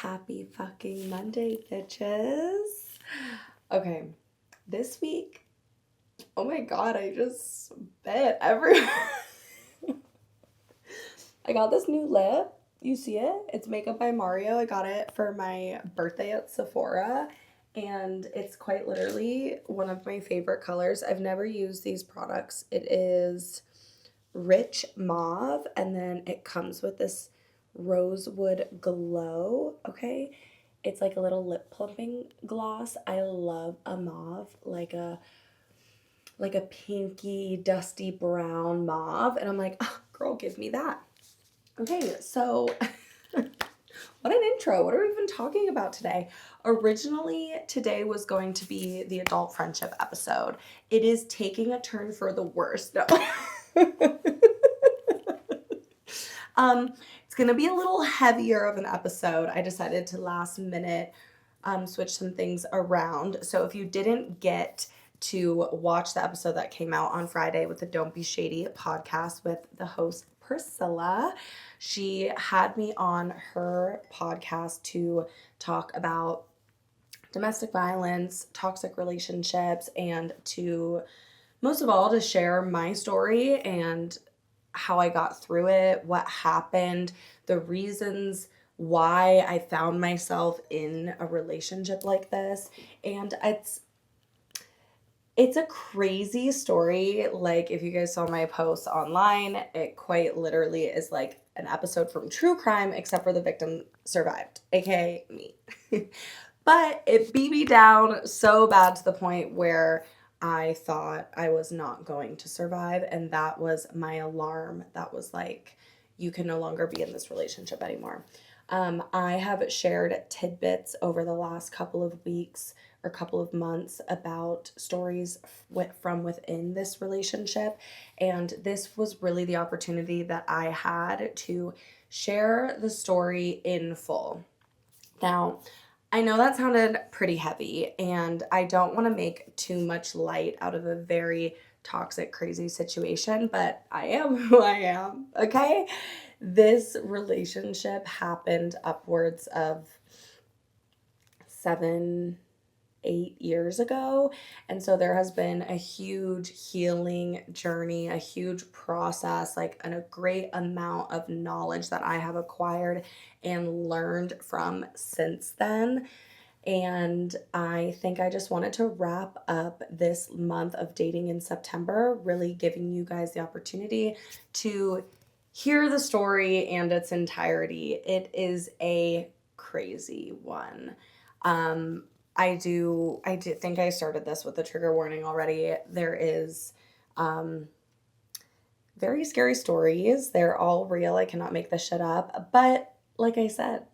Happy fucking Monday, bitches. Okay, this week, oh my god, I just bet everywhere. I got this new lip. You see it? It's Makeup by Mario. I got it for my birthday at Sephora, and it's quite literally one of my favorite colors. I've never used these products. It is rich mauve, and then it comes with this rosewood glow. Okay, it's like a little lip plumping gloss. I love a mauve, like a pinky dusty brown mauve, and I'm like, oh, girl, give me that. Okay, so what an intro. What are we even talking about today? Originally, today was going to be the adult friendship episode. It is taking a turn for the worst. No. It's gonna be a little heavier of an episode. I decided to last minute switch some things around. So if you didn't get to watch the episode that came out on Friday with the Don't Be Shady podcast with the host Priscilla, she had me on her podcast to talk about domestic violence, toxic relationships, and to most of all to share my story and how I got through it, what happened, the reasons why I found myself in a relationship like this. And it's a crazy story. Like, if you guys saw my posts online, it quite literally is like an episode from True Crime, except for the victim survived, aka me. But it beat me down so bad to the point where I thought I was not going to survive. And that was my alarm. That was like, you can no longer be in this relationship anymore. I have shared tidbits over the last couple of weeks or couple of months about stories from within this relationship. And this was really the opportunity that I had to share the story in full. Now, I know that sounded pretty heavy, and I don't want to make too much light out of a very toxic, crazy situation, but I am who I am, okay? This relationship happened upwards of 7, 8 years ago. And so there has been a huge healing journey, a huge process, and a great amount of knowledge that I have acquired and learned from since then. And I think I just wanted to wrap up this month of dating in September, really giving you guys the opportunity to hear the story and its entirety. It is a crazy one. I did think I started this with a trigger warning already. There is very scary stories. They're all real. I cannot make this shit up. But like I said,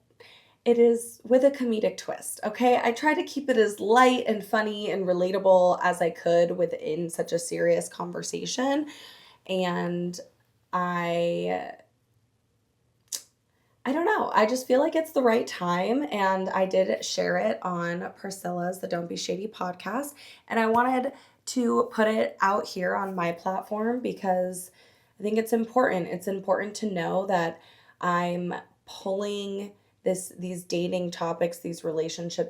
it is with a comedic twist, okay? I try to keep it as light and funny and relatable as I could within such a serious conversation. And I don't know. I just feel like it's the right time. And I did share it on Priscilla's The Don't Be Shady podcast. And I wanted to put it out here on my platform because I think it's important. It's important to know that I'm pulling these dating topics, these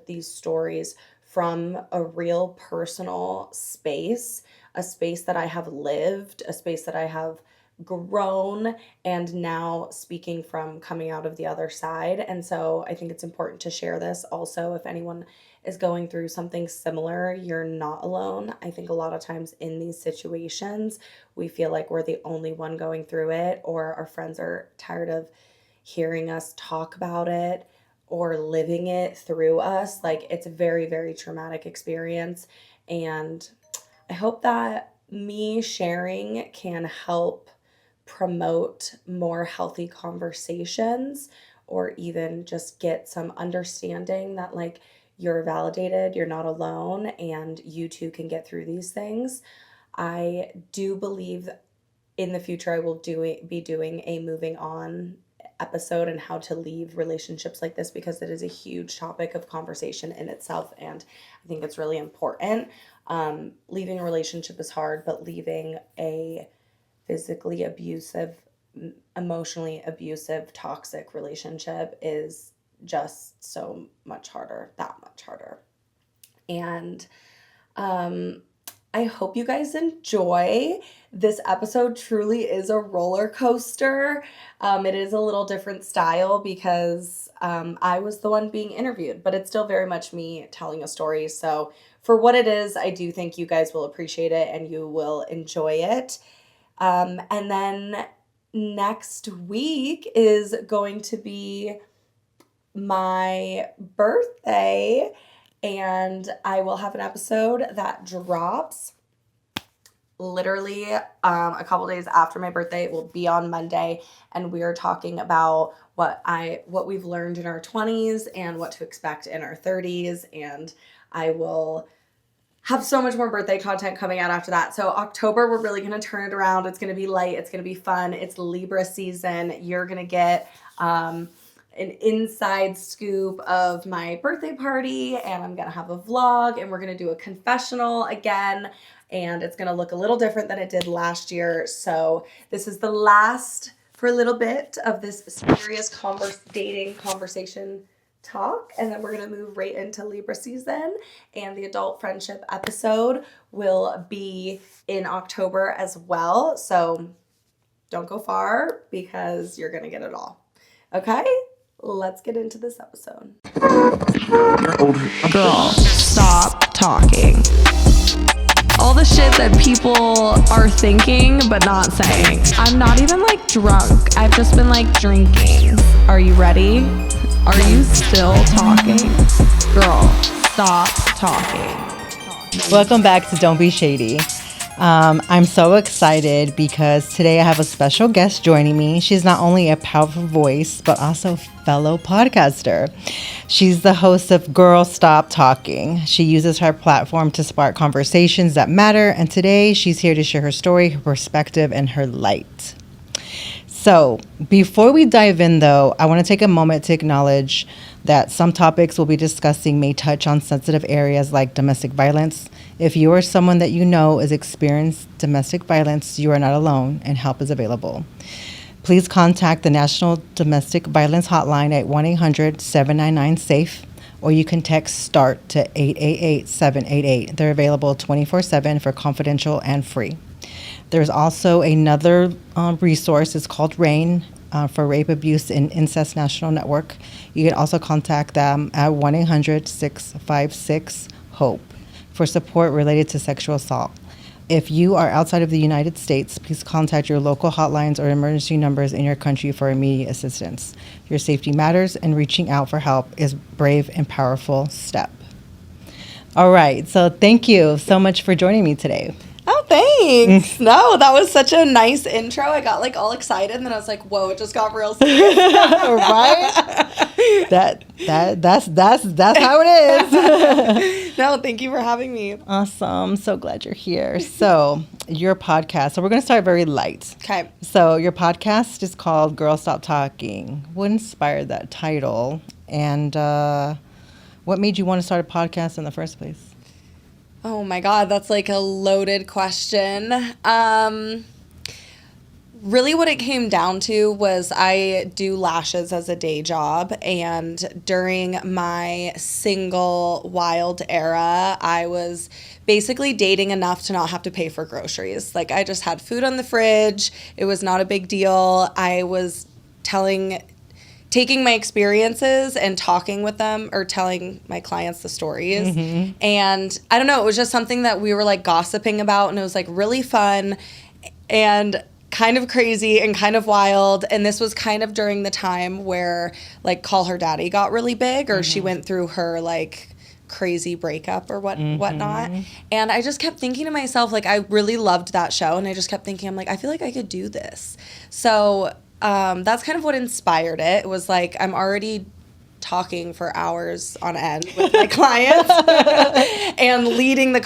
these stories from a real personal space, a space that I have lived, a space that I have grown, and now speaking from coming out of the other side. And so I think it's important to share this also. If anyone is going through something similar, you're not alone. I think a lot of times in these situations, we feel like we're the only one going through it, or our friends are tired of hearing us talk about it or living it through us. Like, it's a very, very traumatic experience. And I hope that me sharing can help promote more healthy conversations, or even just get some understanding that you're validated, you're not alone, and you too can get through these things. I do believe in the future I will be doing a moving on episode and how to leave relationships like this, because it is a huge topic of conversation in itself, and I think it's really important. Leaving a relationship is hard, but leaving a physically abusive, emotionally abusive, toxic relationship is just so much harder, that much harder. And I hope you guys enjoy. This episode truly is a roller coaster. It is a little different style because I was the one being interviewed, but it's still very much me telling a story. So for what it is, I do think you guys will appreciate it and you will enjoy it. And then next week is going to be my birthday, and I will have an episode that drops literally a couple days after my birthday. It will be on Monday, and we are talking about what we've learned in our 20s and what to expect in our 30s, and I will have so much more birthday content coming out after that. So October, we're really going to turn it around. It's going to be light. It's going to be fun. It's Libra season. You're going to get an inside scoop of my birthday party, and I'm going to have a vlog, and we're going to do a confessional again, and it's going to look a little different than it did last year. So this is the last, for a little bit, of this serious dating conversation talk, and then we're going to move right into Libra season, and the adult friendship episode will be in October as well. So don't go far because you're going to get it all. Okay? Let's get into this episode. Girl, stop talking. All the shit that people are thinking but not saying. I'm not even like drunk. I've just been like drinking. Are you ready? Are you still talking? Girl, stop talking. Welcome back to Don't Be Shady. I'm so excited because today I have a special guest joining me. She's not only a powerful voice, but also fellow podcaster. She's the host of Girl Stop Talking. She uses her platform to spark conversations that matter, and today she's here to share her story, her perspective, and her light. So before we dive in, though, I want to take a moment to acknowledge that some topics we'll be discussing may touch on sensitive areas like domestic violence. If you or someone that you know is experiencing domestic violence, you are not alone and help is available. Please contact the National Domestic Violence Hotline at 1-800-799-SAFE, or you can text START to 888-788. They're available 24/7 for confidential and free. There's also another resource. It's called RAIN, for Rape, Abuse, and Incest National Network. You can also contact them at 1-800-656-HOPE for support related to sexual assault. If you are outside of the United States, please contact your local hotlines or emergency numbers in your country for immediate assistance. Your safety matters, and reaching out for help is a brave and powerful step. All right, so thank you so much for joining me today. Oh, thanks. No, that was such a nice intro. I got like all excited, and then I was like, whoa, it just got real serious. Right? That's how it is. No, thank you for having me. Awesome. So glad you're here. So your podcast. So we're going to start very light. Okay. So your podcast is called Girl Stop Talking. What inspired that title? And what made you want to start a podcast in the first place? Oh my God, that's like a loaded question. Really what it came down to was I do lashes as a day job, and during my single wild era, I was basically dating enough to not have to pay for groceries. Like, I just had food on the fridge. It was not a big deal. I was taking my experiences and talking with them, or telling my clients the stories. Mm-hmm. And I don't know, it was just something that we were like gossiping about, and it was like really fun and kind of crazy and kind of wild. And this was kind of during the time where like Call Her Daddy got really big, or she went through her like crazy breakup or whatnot. And I just kept thinking to myself, like, I really loved that show, and I just kept thinking, I'm like, I feel like I could do this. So that's kind of what inspired it. It was like, I'm already talking for hours on end with my clients and leading the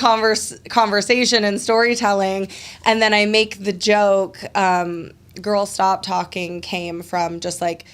conversation and storytelling. And then I make the joke, Girl Stop Talking came from just like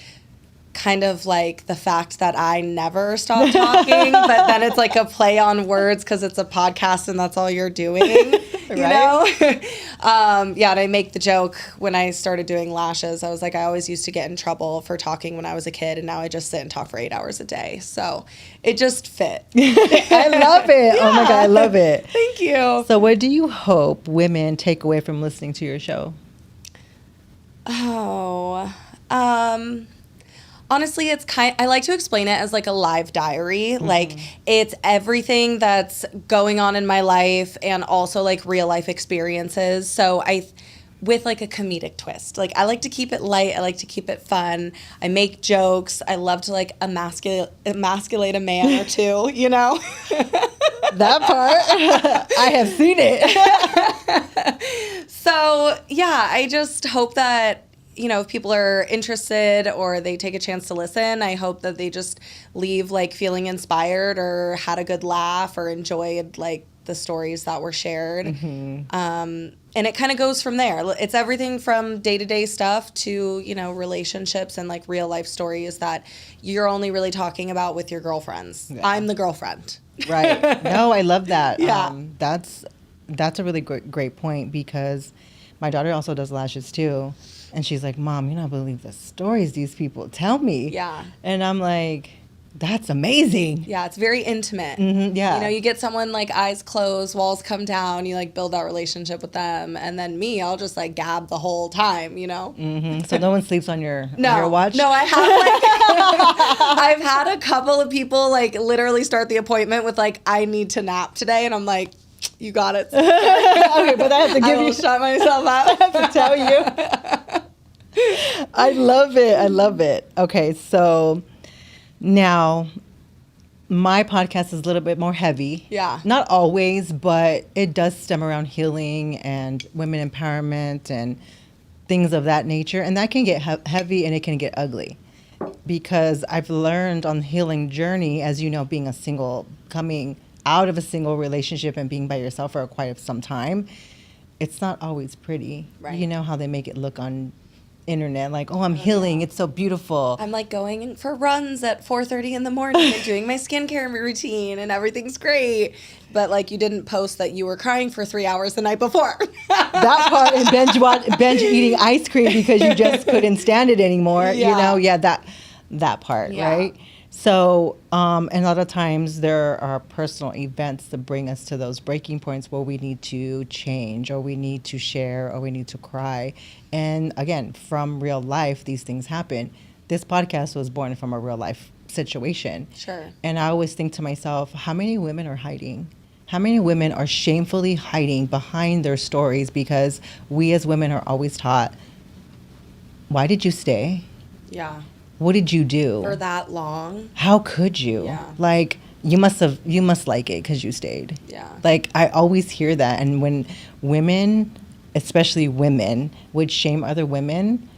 kind of like the fact that I never stop talking, but then it's like a play on words because it's a podcast and that's all you're doing, you know? Yeah, and I make the joke when I started doing lashes. I was like, I always used to get in trouble for talking when I was a kid, and now I just sit and talk for 8 hours a day. So it just fit. I love it. Yeah. Oh my God, I love it. Thank you. So what do you hope women take away from listening to your show? Oh, honestly, I like to explain it as like a live diary. Like it's everything that's going on in my life and also like real life experiences. So with like a comedic twist. Like I like to keep it light. I like to keep it fun. I make jokes. I love to like emasculate a man or two, you know? That part, I have seen it. So yeah, I just hope that, you know, if people are interested or they take a chance to listen, I hope that they just leave like feeling inspired or had a good laugh or enjoyed like the stories that were shared. And it kind of goes from there. It's everything from day-to-day stuff to, you know, relationships and like real life stories that you're only really talking about with your girlfriends. Yeah. I'm the girlfriend. Right. No, I love that. Yeah. That's a really great point because my daughter also does lashes too. And she's like, Mom, you don't believe the stories these people tell me. Yeah. And I'm like, that's amazing. Yeah, it's very intimate. Yeah. You know, you get someone like eyes closed, walls come down, you like build that relationship with them. And then me, I'll just like gab the whole time, you know? So no one sleeps on your watch? No, I have like, I've had a couple of people like literally start the appointment with like, I need to nap today. And I'm like, you got it. Okay, but I have to give you. Shut myself out. I have to tell you. I love it. I love it. Okay, so now my podcast is a little bit more heavy. Yeah. Not always, but it does stem around healing and women empowerment and things of that nature. And that can get heavy and it can get ugly. Because I've learned on the healing journey, as you know, being a single, coming out of a single relationship and being by yourself for quite some time, it's not always pretty. Right. You know how they make it look on internet, like, oh, I'm healing, it's so beautiful. I'm like going for runs at 4:30 in the morning and doing my skincare routine and everything's great. But like you didn't post that you were crying for 3 hours the night before. That part, and binge eating ice cream because you just couldn't stand it anymore. Yeah. You know, that part, Yeah. right? So, and a lot of times there are personal events that bring us to those breaking points where we need to change or we need to share or we need to cry. And again, from real life, these things happen. This podcast was born from a real life situation. Sure. And I always think to myself, how many women are hiding? How many women are shamefully hiding behind their stories because we as women are always taught, why did you stay? Yeah. What did you do? For that long. How could you? Yeah. Like, you must like it because you stayed. Yeah. Like, I always hear that. And when women, especially women, would shame other women,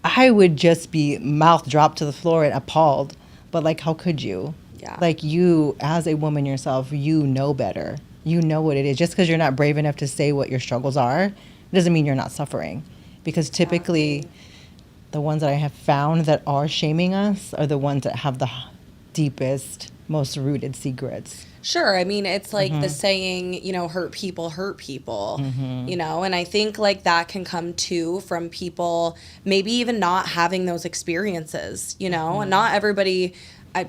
I would just be mouth dropped to the floor and appalled. But, like, how could you? Yeah. Like, you, as a woman yourself, you know better. You know what it is. Just because you're not brave enough to say what your struggles are doesn't mean you're not suffering. Because typically... Exactly. The ones that I have found that are shaming us are the ones that have the deepest, most rooted secrets. Sure. I mean, it's like the saying, you know, hurt people, you know, and I think like that can come too from people maybe even not having those experiences, you know, and not everybody, I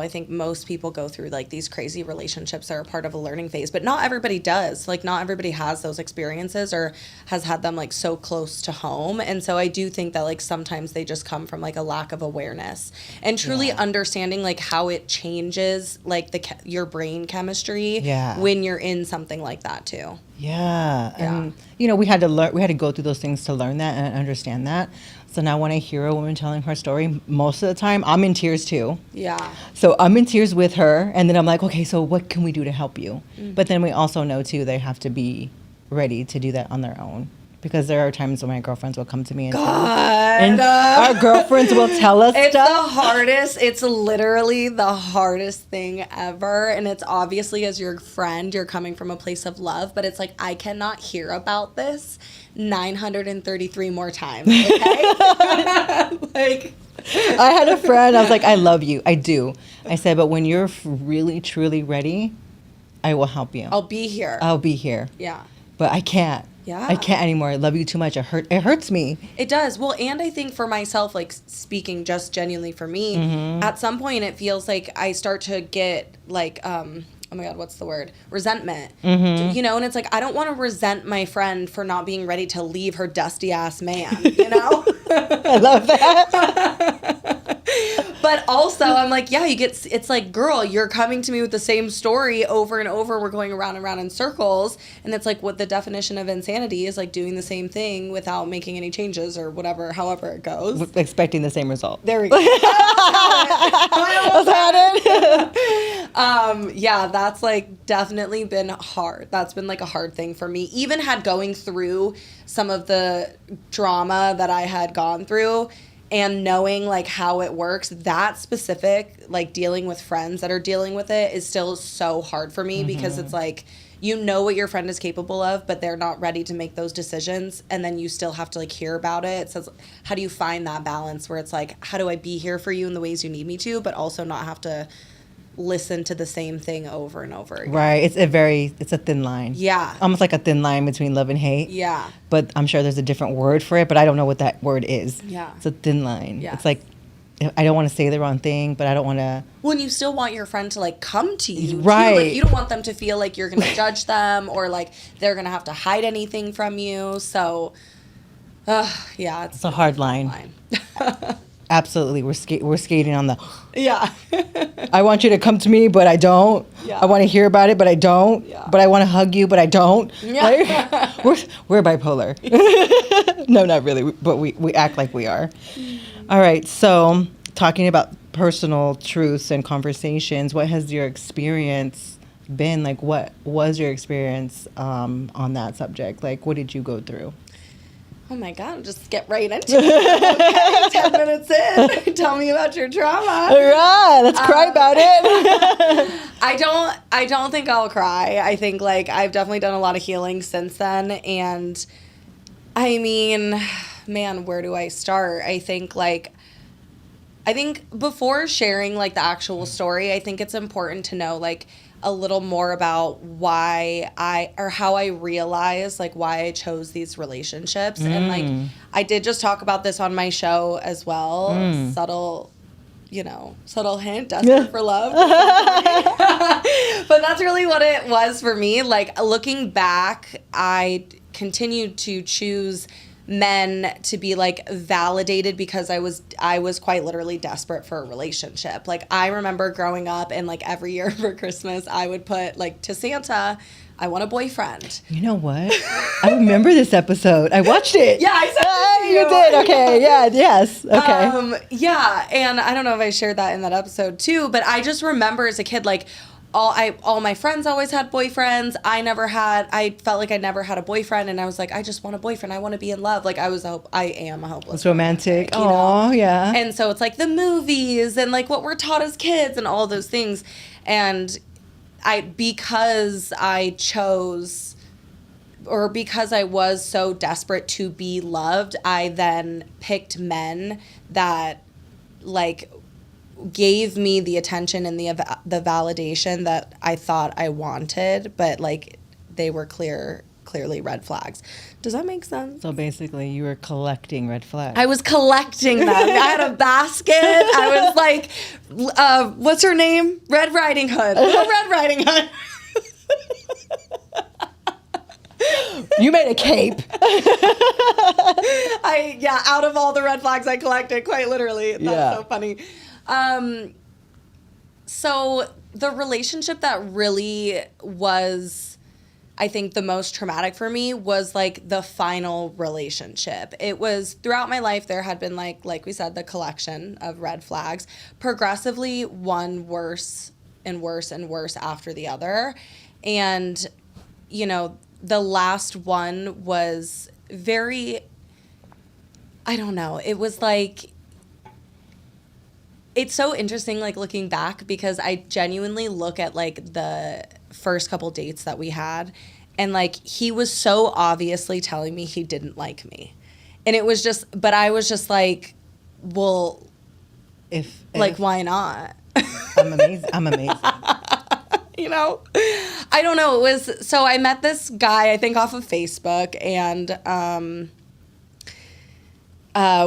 think most people go through like these crazy relationships that are part of a learning phase, but not everybody does. Like not everybody has those experiences or has had them like so close to home. And so I do think that like sometimes they just come from like a lack of awareness and truly understanding like how it changes like your brain chemistry when you're in something like that too. Yeah. And you know, we had to go through those things to learn that and understand that. So now when I hear a woman telling her story, most of the time I'm in tears too. Yeah. So I'm in tears with her, and then I'm like, okay, so what can we do to help you? But then we also know too they have to be ready to do that on their own. Because there are times when my girlfriends will come to me and our girlfriends will tell us it's stuff. the hardest. It's literally the hardest thing ever. And it's obviously as your friend, you're coming from a place of love. But it's like, I cannot hear about this 933 more times. Okay? Like, I had a friend, I was like, I love you. I do. I said, but when you're really, truly ready, I will help you. I'll be here. I'll be here. Yeah. But I can't. Yeah. I can't anymore. I love you too much. It hurts me. It does. Well, and I think for myself, like speaking just genuinely for me, at some point it feels like I start to get like, oh my God, what's the word? Resentment. You know, and it's like, I don't want to resent my friend for not being ready to leave her dusty ass man, you know? I love that. But also, I'm like, yeah, it's like, girl, you're coming to me with the same story over and over. We're going around and around in circles. And it's like what the definition of insanity is, like doing the same thing without making any changes or whatever, however it goes. Expecting the same result. There we go. Yeah, that's like definitely been hard. That's been like a hard thing for me. Even had going through some of the drama that I had gone through and knowing like how it works, that specific, like dealing with friends that are dealing with it is still so hard for me because it's like, you know what your friend is capable of, but they're not ready to make those decisions. And then you still have to like hear about it. So how do you find that balance where it's like, how do I be here for you in the ways you need me to, but also not have to listen to the same thing over and over again? Right. It's a thin line. Yeah. Almost like a thin line between love and hate. Yeah. But I'm sure there's a different word for it, but I don't know what that word is. Yeah. It's a thin line. Yeah. It's like, I don't want to say the wrong thing, but I don't want to. Well, and you still want your friend to like come to you, right? Too. Like, you don't want them to feel like you're gonna judge them or like they're gonna have to hide anything from you. So, yeah, it's a hard line. Absolutely, we're skating on the. Yeah. I want you to come to me, but I don't. Yeah. I want to hear about it, but I don't. Yeah. But I want to hug you, but I don't. Yeah. Like, we're bipolar. No, not really, but we act like we are. All right, so talking about personal truths and conversations, what has your experience been? Like, what was your experience on that subject? Like, what did you go through? Oh my God, just get right into it. Okay, 10 minutes in. Tell me about your trauma. All right, let's cry about it. I don't think I'll cry. I think like I've definitely done a lot of healing since then. And I mean, man, where do I start? I think before sharing like the actual story, I think it's important to know like a little more about how I realized like why I chose these relationships. And like I did just talk about this on my show as well. Subtle hint, desperate for love. But that's really what it was for me. Like looking back, I continued to choose men to be like validated because I was quite literally desperate for a relationship. Like I remember growing up and like every year for Christmas I would put like to Santa, I want a boyfriend. You know what? I remember this episode. I watched it. Yeah, I said it to you. You did. Okay. Yeah. Yes. Okay. Yeah, and I don't know if I shared that in that episode too, but I just remember as a kid like all my friends always had boyfriends. I felt like I never had a boyfriend, and I was like, I just want a boyfriend. I want to be in love. Like I am a hopeless. It's romantic. Oh yeah. And so it's like the movies and like what we're taught as kids and all those things. And because I was so desperate to be loved, I then picked men that like gave me the attention and the validation that I thought I wanted, but like they were clearly red flags. Does that make sense? So basically you were collecting red flags. I was collecting them. I had a basket. I was like, what's her name? Red Riding Hood. Little Red Riding Hood. You made a cape. Out of all the red flags I collected, quite literally. That's so funny. So the relationship that really was, I think, the most traumatic for me was like the final relationship. It was throughout my life, there had been like we said, the collection of red flags, progressively one worse and worse and worse after the other. And, you know, the last one was very, I don't know, it was like, it's so interesting, like, looking back, because I genuinely look at, like, the first couple dates that we had, and, like, he was so obviously telling me he didn't like me. And it was just, but I was just like, well, Like, why not? I'm amazing. You know, I don't know. It was, so I met this guy, I think off of Facebook, and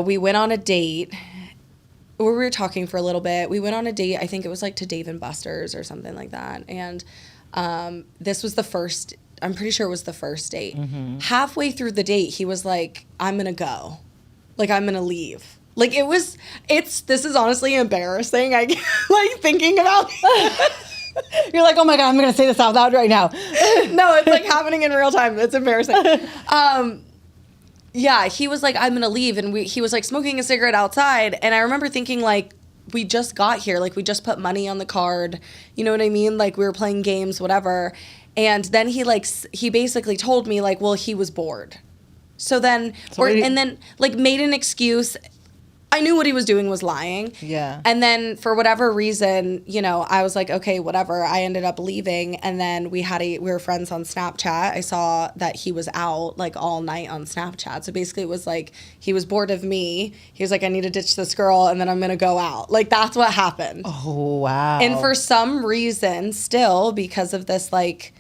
we went on a date. We were talking for a little bit. We went on a date. I think it was like to Dave and Buster's or something like that. And this was the first, I'm pretty sure it was the first date. Mm-hmm. Halfway through the date, he was like, I'm going to go. Like, I'm going to leave. Like, this is honestly embarrassing. I like thinking about it. You're like, oh my God, I'm going to say this out loud right now. No, it's like happening in real time. It's embarrassing. Yeah, he was like, I'm going to leave. And he was like smoking a cigarette outside. And I remember thinking like, we just got here. Like, we just put money on the card. You know what I mean? Like, we were playing games, whatever. And then he basically told me like, well, he was bored. So then, and then like made an excuse. I knew what he was doing was lying. Yeah. And then for whatever reason, you know, I was like, okay, whatever. I ended up leaving. And then we were friends on Snapchat. I saw that he was out like all night on Snapchat. So basically it was like, he was bored of me. He was like, I need to ditch this girl and then I'm going to go out. Like, that's what happened. Oh, wow. And for some reason still, because of this, like,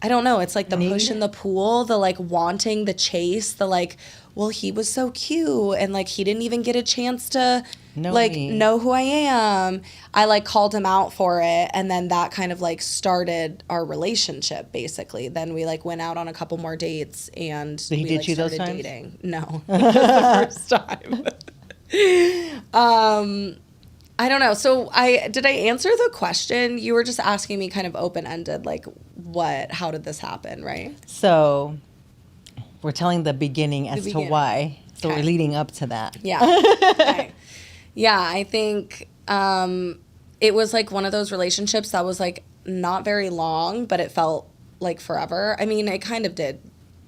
I don't know. It's like the push in the pool, the like wanting the chase, the like, well, he was so cute and like he didn't even get a chance to know who I am. I like called him out for it, and then that kind of like started our relationship basically. Then we like went out on a couple more dates and Did he we ditch you started those times? dating. No. The first time. I don't know. So did I answer the question? You were just asking me kind of open-ended, like how did this happen, right? So we're telling the beginning as to why. So we're leading up to that. Yeah. Okay. Yeah, I think it was like one of those relationships that was like not very long, but it felt like forever. I mean, it kind of did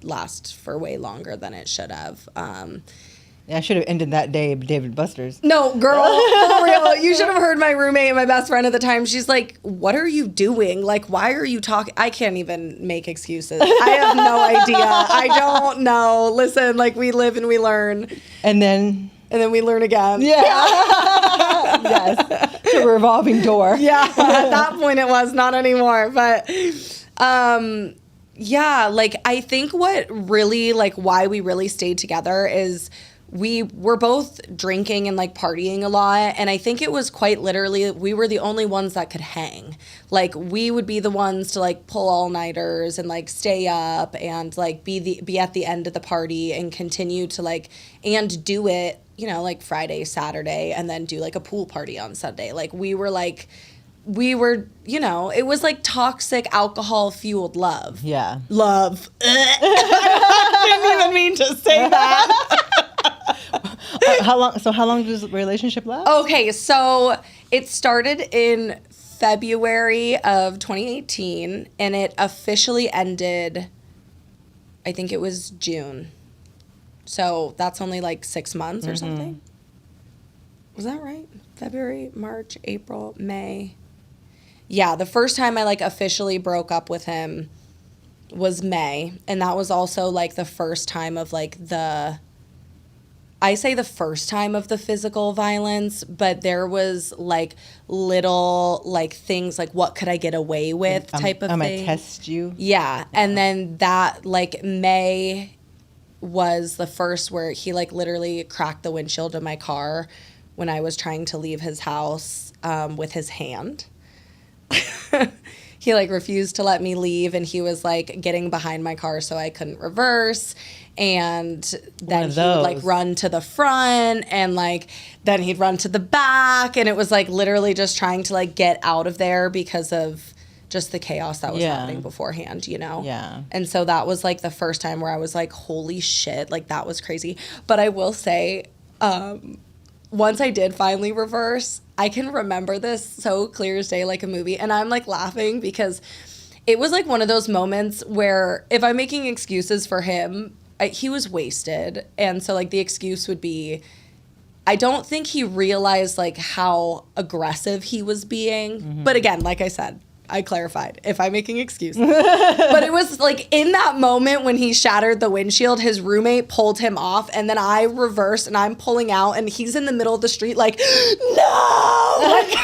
last for way longer than it should have. I should have ended that day at David Buster's. No, girl, for real. You should have heard my roommate and my best friend at the time. She's like, what are you doing? Like, why are you talking? I can't even make excuses. I have no idea. I don't know. Listen, like, we live and we learn. And then we learn again. Yeah. Yes. It's a revolving door. Yeah. At that point it was, not anymore. But, yeah, like, I think what really, like, why we really stayed together is we were both drinking and like partying a lot, and I think it was quite literally we were the only ones that could hang. Like, we would be the ones to like pull all-nighters and like stay up and like be at the end of the party and continue to like and do it, you know, like Friday, Saturday, and then do like a pool party on Sunday. Like, we were, you know, it was like toxic alcohol fueled love. Yeah. Love. I didn't even mean to say that. How long does the relationship last? Okay, so it started in February of 2018 and it officially ended, I think it was June. So that's only like 6 months or something. Was that right? February, March, April, May. Yeah, the first time I like officially broke up with him was May, and that was also like the first time of like I say the first time of the physical violence, but there was like little like things like what could I get away with type of thing. I'm gonna test you. Yeah. And then that like May was the first where he like literally cracked the windshield of my car when I was trying to leave his house with his hand. He like refused to let me leave, and he was like getting behind my car so I couldn't reverse. And then he would like run to the front, and like then he'd run to the back, and it was like literally just trying to like get out of there because of just the chaos that was happening beforehand, you know? Yeah. And so that was like the first time where I was like, holy shit, like that was crazy. But I will say, once I did finally reverse, I can remember this so clear as day, like a movie. And I'm like laughing because it was like one of those moments where if I'm making excuses for him, he was wasted. And so like the excuse would be, I don't think he realized like how aggressive he was being. Mm-hmm. But again, like I said, I clarified, if I'm making excuses. But it was like in that moment when he shattered the windshield, his roommate pulled him off, and then I reversed and I'm pulling out, and he's in the middle of the street like, no! Like,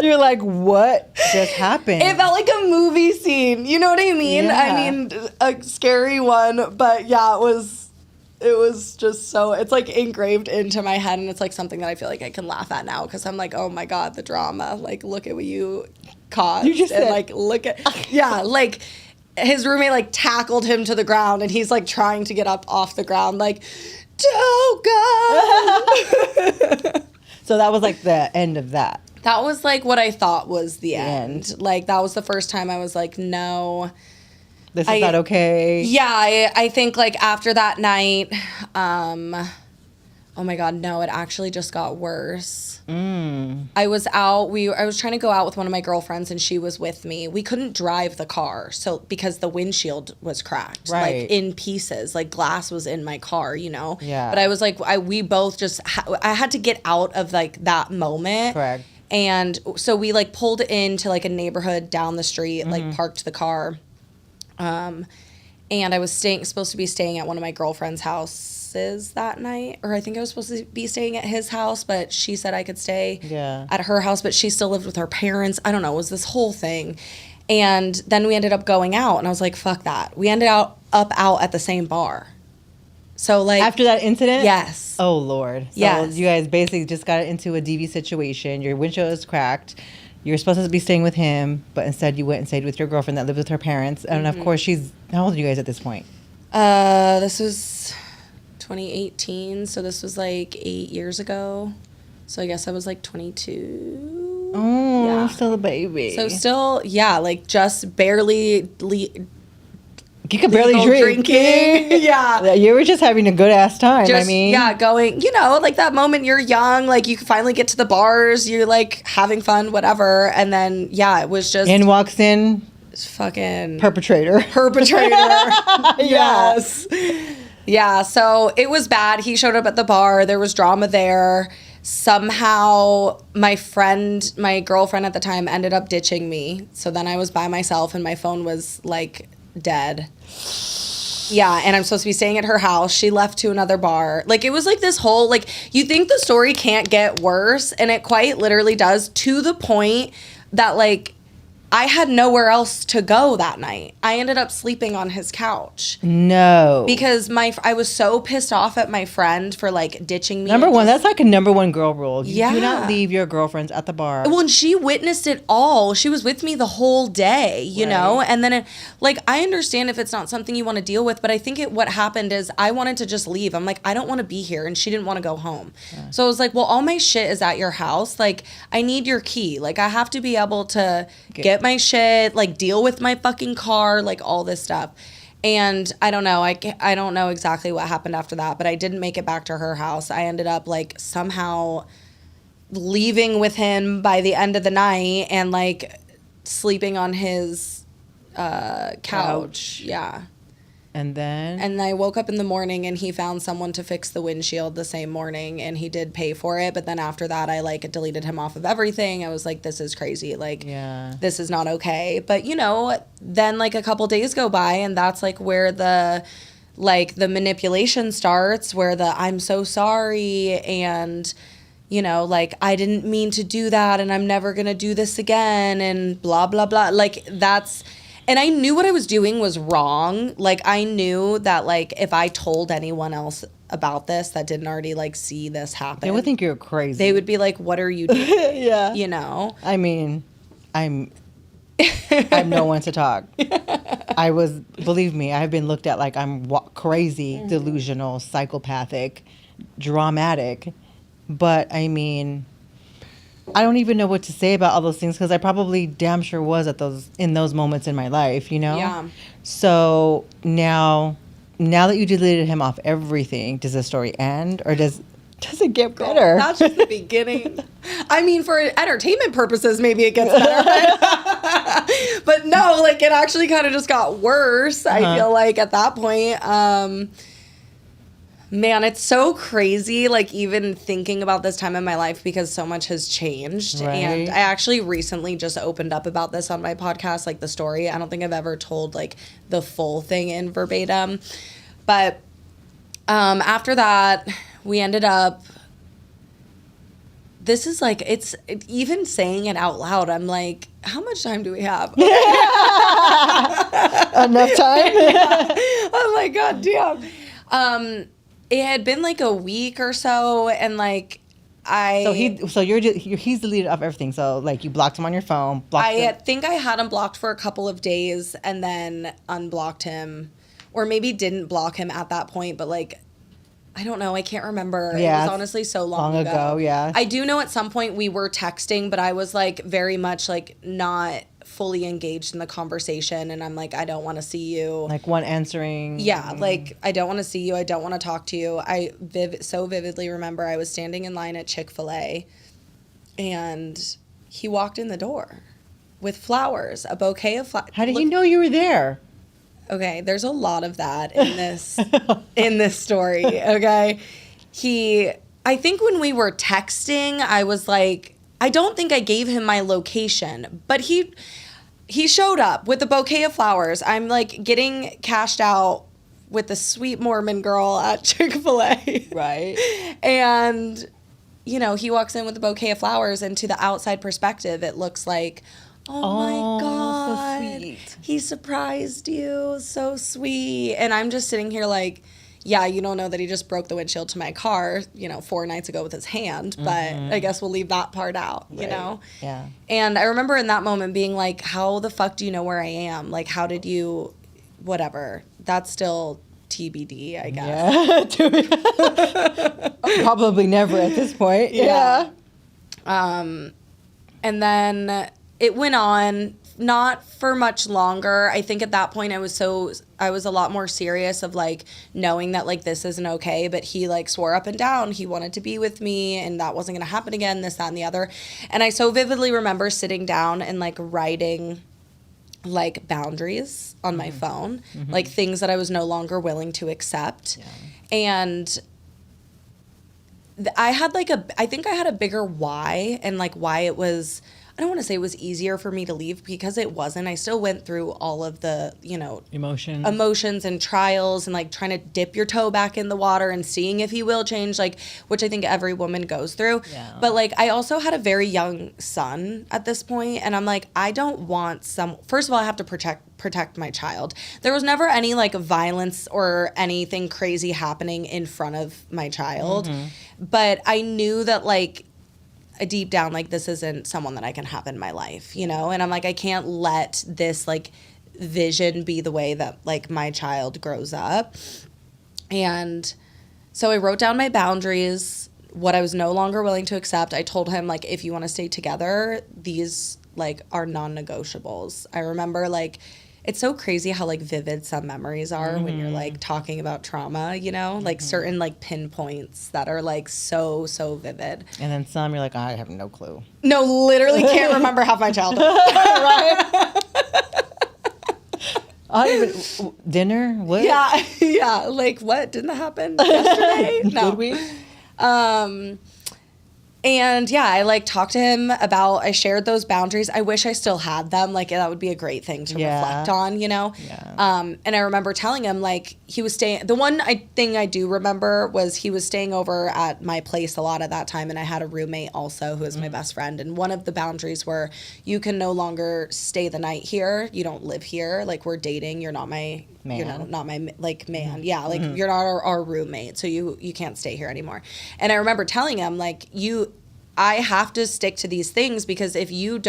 You're like, what just happened? it felt like a movie scene. You know what I mean? Yeah. I mean, a scary one, but yeah, it was just so, it's like engraved into my head, and it's like something that I feel like I can laugh at now because I'm like, oh my God, the drama. Like, look at what you caused. You just and said- like, look at, yeah, like his roommate like tackled him to the ground, and he's like trying to get up off the ground, like, don't go. So that was like the end of that. That was like what I thought was the end. end. Like, that was the first time I was like, no. This is not okay. Yeah, I think like after that night, oh my God, no, it actually just got worse. I was out, I was trying to go out with one of my girlfriends, and she was with me. We couldn't drive the car, so because the windshield was cracked, Right. like in pieces, like glass was in my car, you know? Yeah. But I was like, we both just, I had to get out of like that moment. Correct. And so we like pulled into like a neighborhood down the street, like parked the car. And I was supposed to be staying at one of my girlfriend's houses that night, or I think I was supposed to be staying at his house, but she said I could stay at her house, but she still lived with her parents. I don't know, it was this whole thing. And then we ended up going out, and I was like, fuck that. We ended up out at the same bar. So like After that incident? yes. Oh, Lord. So Yes. you guys basically just got into a DV situation. Your windshield is cracked. You're supposed to be staying with him, but instead you went and stayed with your girlfriend that lived with her parents. And of course, how old are you guys at this point? This was 2018, so this was like 8 years ago. So I guess I was like 22. Oh, Yeah. I'm still a baby. So still, yeah, like just barely you could barely legal drink. drinking. Yeah. You were just having a good ass time. Just, I mean, yeah, going, you know, like that moment you're young, like you finally get to the bars, you're like having fun, whatever. And then, yeah, it was just in walks in fucking perpetrator. Yes. Yeah, so it was bad. He showed up at the bar. There was drama there. Somehow my girlfriend at the time ended up ditching me. So then I was by myself, and my phone was like dead. Yeah, and I'm supposed to be staying at her house. She left to another bar. Like, it was like this whole, like, you think the story can't get worse, and it quite literally does, to the point that, like, I had nowhere else to go that night. I ended up sleeping on his couch. No. Because I was so pissed off at my friend for, like, ditching me. Number one, that's like a number one girl rule. You Yeah. do not leave your girlfriends at the bar. Well, and she witnessed it all. She was with me the whole day, you know? And then, I understand if it's not something you want to deal with, but I think what happened is I wanted to just leave. I'm like, I don't want to be here. And she didn't want to go home. Yeah. So I was like, well, all my shit is at your house. Like, I need your key. Like, I have to be able to get my shit, like, deal with my fucking car, like, all this stuff. And I don't know. I don't know exactly what happened after that, but I didn't make it back to her house. I ended up, like, somehow leaving with him by the end of the night and, like, sleeping on his couch. Yeah. And then? And I woke up in the morning, and he found someone to fix the windshield the same morning, and he did pay for it. But then after that, I, like, deleted him off of everything. I was like, this is crazy. Like, this is not okay. But, you know, then, like, a couple days go by, and that's, like, where the manipulation starts, where I'm so sorry, and, you know, like, I didn't mean to do that, and I'm never going to do this again, and blah, blah, blah. Like, that's... And I knew what I was doing was wrong. Like, I knew that, like, if I told anyone else about this that didn't already, like, see this happen, They would think you're crazy. they would be like, what are you doing? Yeah. You know? I mean, I'm no one to talk. Believe me, I've been looked at like I'm crazy, delusional, psychopathic, dramatic. But, I mean... I don't even know what to say about all those things because I probably damn sure was in those moments in my life, you know? Yeah. So now that you deleted him off everything, does the story end or does it get better? That's just the beginning. I mean, for entertainment purposes, maybe it gets better. But no, like, it actually kind of just got worse, I feel like, at that point. Man, it's so crazy, like, even thinking about this time in my life because so much has changed. Right. And I actually recently just opened up about this on my podcast, like, the story. I don't think I've ever told, like, the full thing in verbatim. But after that, we ended up... This is, like, even saying it out loud, I'm like, how much time do we have? Enough time? Yeah. I'm like, God damn. It had been like a week or so, and like He's the leader of everything. So like you blocked him on your phone. I think I had him blocked for a couple of days, and then unblocked him, or maybe didn't block him at that point. But like, I don't know. I can't remember. Yeah, It was honestly so long ago. Yeah. I do know at some point we were texting, but I was like very much like not fully engaged in the conversation, and I'm like, I don't want to see you. Like one answering. Yeah, like, I don't want to see you. I don't want to talk to you. I so vividly remember I was standing in line at Chick-fil-A, and he walked in the door with flowers, a bouquet of flowers. How did he know you were there? Okay, there's a lot of that in this story, okay? I think when we were texting, I was like, I don't think I gave him my location, but he showed up with a bouquet of flowers. I'm like getting cashed out with the sweet Mormon girl at Chick-fil-A. Right. And, you know, he walks in with a bouquet of flowers, and to the outside perspective, it looks like, oh my God, so sweet. He surprised you. So sweet. And I'm just sitting here like, yeah, you don't know that he just broke the windshield to my car, 4 nights ago with his hand, but I guess we'll leave that part out, you know? Yeah. And I remember in that moment being like, how the fuck do you know where I am? Like, how did you, whatever. That's still TBD, I guess. Yeah. Probably never at this point. Yeah. And then it went on, not for much longer. I think at that point I was a lot more serious of like knowing that like this isn't okay, but he like swore up and down he wanted to be with me and that wasn't going to happen again, this, that, and the other. And I so vividly remember sitting down and like writing like boundaries on my phone, like things that I was no longer willing to accept. Yeah. And I think I had a bigger why, and like why it was, I don't want to say it was easier for me to leave, because it wasn't. I still went through all of the, emotions and trials and like trying to dip your toe back in the water and seeing if he will change, like, which I think every woman goes through. Yeah. But like, I also had a very young son at this point, and I'm like, I don't want first of all, I have to protect my child. There was never any like violence or anything crazy happening in front of my child. But I knew that like, deep down, like, this isn't someone that I can have in my life, and I'm like, I can't let this like vision be the way that like my child grows up. And so I wrote down my boundaries, what I was no longer willing to accept. I told him like, if you want to stay together, these like are non-negotiables. I remember like, it's so crazy how like vivid some memories are when you're like talking about trauma, like certain like pinpoints that are like so vivid. And then some you're like, I have no clue. No, literally can't remember half my childhood. Right? Dinner? What? Yeah. Like, what? Didn't that happen yesterday? No. Did we? And yeah, I like talked to him about, I shared those boundaries. I wish I still had them. Like, that would be a great thing to reflect on, Yeah. And I remember telling him like he was staying, the one thing I do remember was he was staying over at my place a lot at that time. And I had a roommate also who was my best friend. And one of the boundaries were, you can no longer stay the night here. You don't live here. Like, we're dating. You're not my man. Not my like man. Yeah. Like you're not our roommate. So you can't stay here anymore. And I remember telling him like, I have to stick to these things, because if you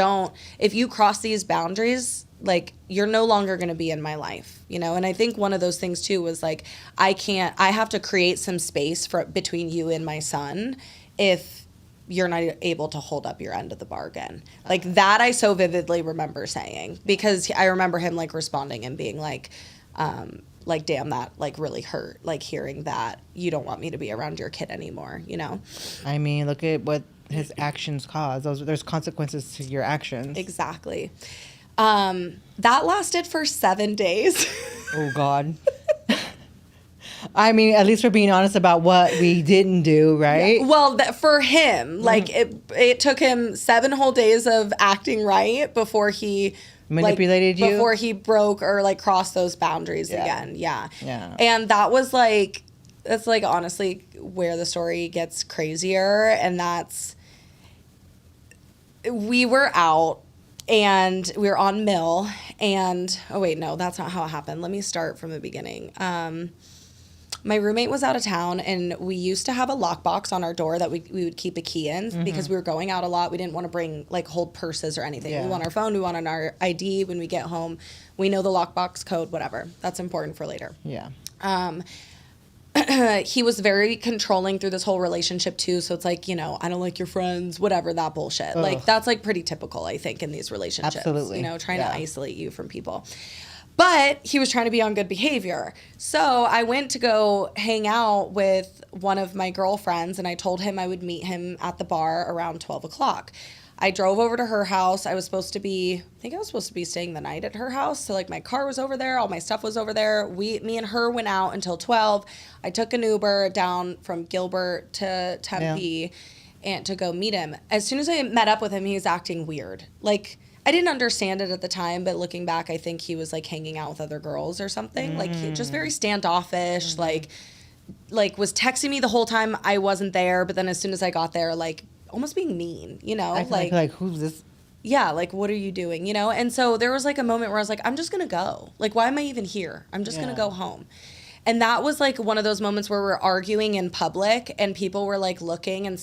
cross these boundaries, like, you're no longer going to be in my life, And I think one of those things too was like, I have to create some space between you and my son if you're not able to hold up your end of the bargain. Like, that I so vividly remember saying, because I remember him like responding and being like, damn, that like really hurt, like hearing that you don't want me to be around your kid anymore, I mean, look at what his actions cause. There's consequences to your actions. Exactly. That lasted for 7 days. Oh God. I mean, at least we're being honest about what we didn't do, right? Well, for him, like it took him 7 whole days of acting right before he Manipulated you? before he broke or like crossed those boundaries again. Yeah. And that's like honestly where the story gets crazier, and that's we were out and we were on Mill, and oh wait, no, that's not how it happened. Let me start from the beginning. My roommate was out of town, and we used to have a lockbox on our door that we would keep a key in because we were going out a lot. We didn't want to bring hold purses or anything. Yeah. We want our phone, we want our ID when we get home. We know the lockbox code, whatever. That's important for later. Yeah. He was very controlling through this whole relationship too. So it's like, I don't like your friends, whatever, that bullshit. Ugh. Like that's like pretty typical, I think, in these relationships. Absolutely. Trying to isolate you from people. But he was trying to be on good behavior. So I went to go hang out with one of my girlfriends, and I told him I would meet him at the bar around 12 o'clock. I drove over to her house. I was supposed to be staying the night at her house. So my car was over there. All my stuff was over there. Me and her went out until 12. I took an Uber down from Gilbert to Tempe and to go meet him. As soon as I met up with him, he was acting weird. I didn't understand it at the time, but looking back, I think he was hanging out with other girls or something. He just very standoffish, was texting me the whole time I wasn't there. But then as soon as I got there, almost being mean, like who's this? Yeah, what are you doing, And so there was a moment where I was like, I'm just going to go. Why am I even here? I'm just going to go home. And that was one of those moments where we're arguing in public and people were looking and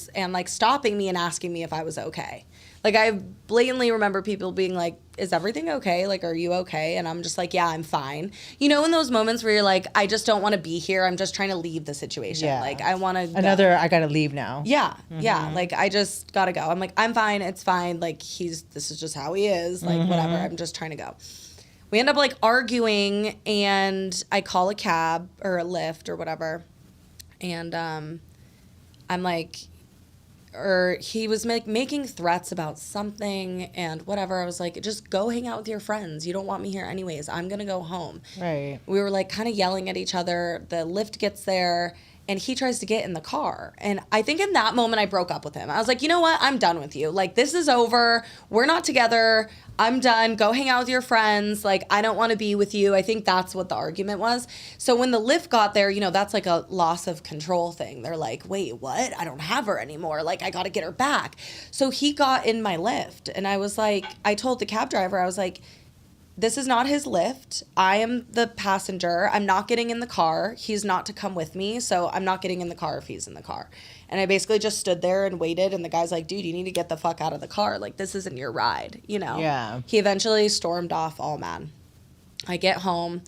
stopping me and asking me if I was okay. I blatantly remember people being like, is everything okay? Are you okay? And I'm just like, yeah, I'm fine. In those moments where you're like, I just don't want to be here. I'm just trying to leave the situation. Yeah. I want to I got to leave now. Yeah. Mm-hmm. Yeah. I just got to go. I'm like, I'm fine. It's fine. This is just how he is. Whatever. I'm just trying to go. We end up arguing, and I call a cab or a Lyft or whatever. And I'm like, or he was making threats about something and whatever. I was like, just go hang out with your friends. You don't want me here anyways. I'm going to go home. Right. We were kind of yelling at each other. The Lyft gets there and he tries to get in the car. And I think in that moment I broke up with him. I was like, you know what? I'm done with you. This is over. We're not together. I'm done. Go hang out with your friends. I don't want to be with you. I think that's what the argument was. So when the Lyft got there, that's a loss of control thing. They're like, wait, what? I don't have her anymore. I got to get her back. So he got in my Lyft. And I was like, I told the cab driver, I was like, this is not his Lyft. I am the passenger. I'm not getting in the car. He's not to come with me. So I'm not getting in the car if he's in the car. And I basically just stood there and waited. And the guy's like, dude, you need to get the fuck out of the car. This isn't your ride, Yeah. He eventually stormed off all mad. I get home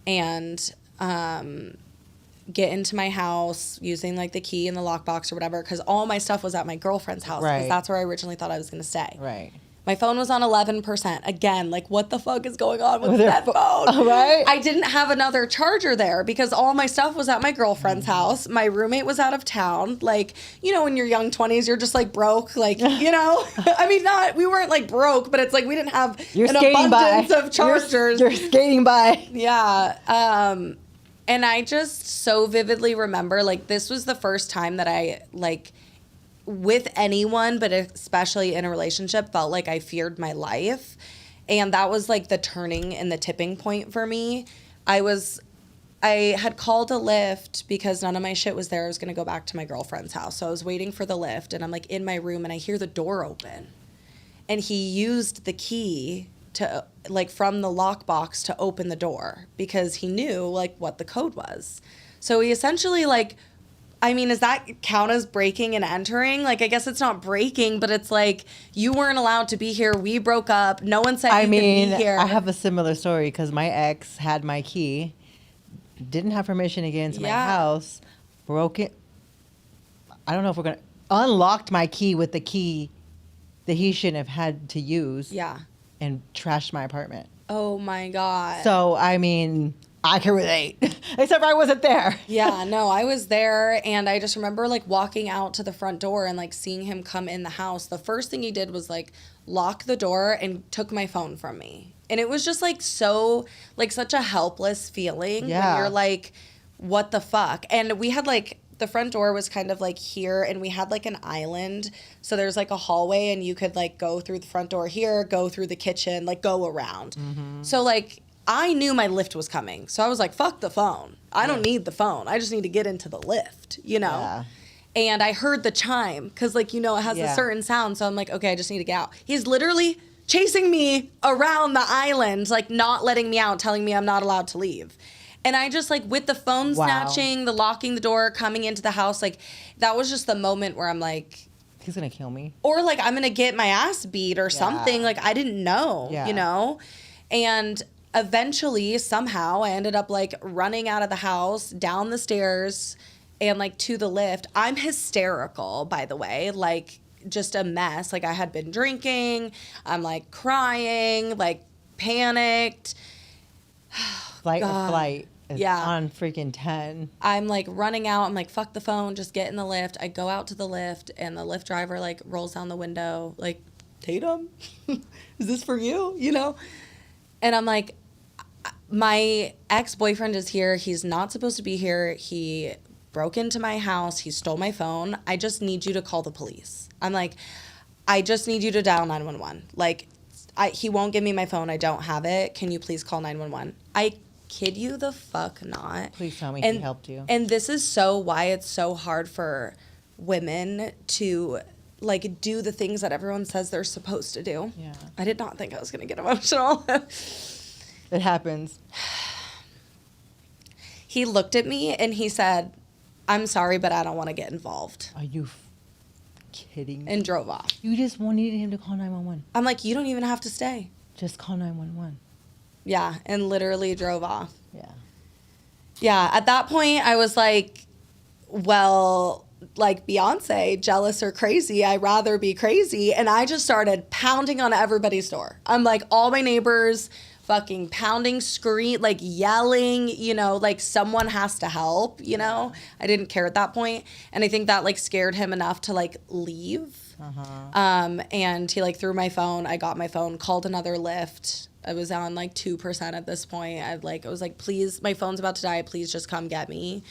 and get into my house using the key in the lockbox or whatever. Because all my stuff was at my girlfriend's house. Because that's where I originally thought I was going to stay. Right. My phone was on 11%. Again, what the fuck is going on with that phone? Right? I didn't have another charger there because all my stuff was at my girlfriend's house. My roommate was out of town. In your young 20s, you're just broke. I mean, we weren't broke, but it's we didn't have an abundance of chargers. You're skating by. Yeah. And I just so vividly remember, this was the first time that I, with anyone, but especially in a relationship, felt like I feared my life. And that was the turning and the tipping point for me. I had called a Lyft because none of my shit was there. I was going to go back to my girlfriend's house. So I was waiting for the Lyft, and I'm in my room and I hear the door open. And he used the key to from the lockbox to open the door because he knew what the code was. So he essentially I mean, does that count as breaking and entering? I guess it's not breaking, but it's you weren't allowed to be here. We broke up. No one said you could be here. I have a similar story because my ex had my key, didn't have permission to get into my house, broke it. I don't know if we're going to... Unlocked my key with the key that he shouldn't have had to use. Yeah. And trashed my apartment. Oh, my God. So, I mean... I can relate, except for I wasn't there. Yeah, no, I was there, and I just remember walking out to the front door and seeing him come in the house. The first thing he did was lock the door and took my phone from me, and it was just so such a helpless feeling when you're what the fuck? And we had like, the front door was kind of like here, and we had like an island. So there's like a hallway, and you could like go through the front door here, go through the kitchen, like go around. So like, I knew my lift was coming. So I was like, fuck the phone. I don't need the phone. I just need to get into the lift, you know? Yeah. And I heard the chime because, like, you know, it has a certain sound. So I'm like, okay, I just need to get out. He's literally chasing me around the island, like not letting me out, telling me I'm not allowed to leave. And I just, like, with the phone snatching, the locking the door, coming into the house, like, that was just the moment where I'm like, he's going to kill me. Or, like, I'm going to get my ass beat or something. Like, I didn't know, you know? And eventually, somehow, I ended up, like, running out of the house, down the stairs, and, like, to the lift. I'm hysterical, by the way. Like, just a mess. Like, I had been drinking. I'm, like, crying, like, panicked. Flight or flight is Yeah. on freaking 10. I'm, like, running out. I'm like, fuck the phone. Just get in the lift. I go out to the lift, and the lift driver, like, rolls down the window, like, Tatum, is this for you? You know? And I'm like, my ex-boyfriend is here. He's not supposed to be here. He broke into my house. He stole my phone. I just need you to call the police. I'm like, I just need you to dial 911. Like, he won't give me my phone. I don't have it. Can you please call 911? I kid you the fuck not. Please tell me he helped you. And this is so why it's so hard for women to, like, do the things that everyone says they're supposed to do. Yeah. I did not think I was going to get emotional. It happens. He looked at me and he said, I'm sorry, but I don't want to get involved. Are you kidding me? And drove off. You just needed him to call 911. I'm like, you don't even have to stay. Just call 911. Yeah, and literally drove off. Yeah. Yeah, at that point, I was like, well, like Beyonce, jealous or crazy, I'd rather be crazy. And I just started pounding on everybody's door. I'm like, all my neighbors fucking pounding, scream, like yelling, you know, like someone has to help, you know? I didn't care at that point. And I think that like scared him enough to like leave. And he like threw my phone. I got my phone, called another Lyft. I was on like 2% at this point. I was like, please, my phone's about to die. Please just come get me.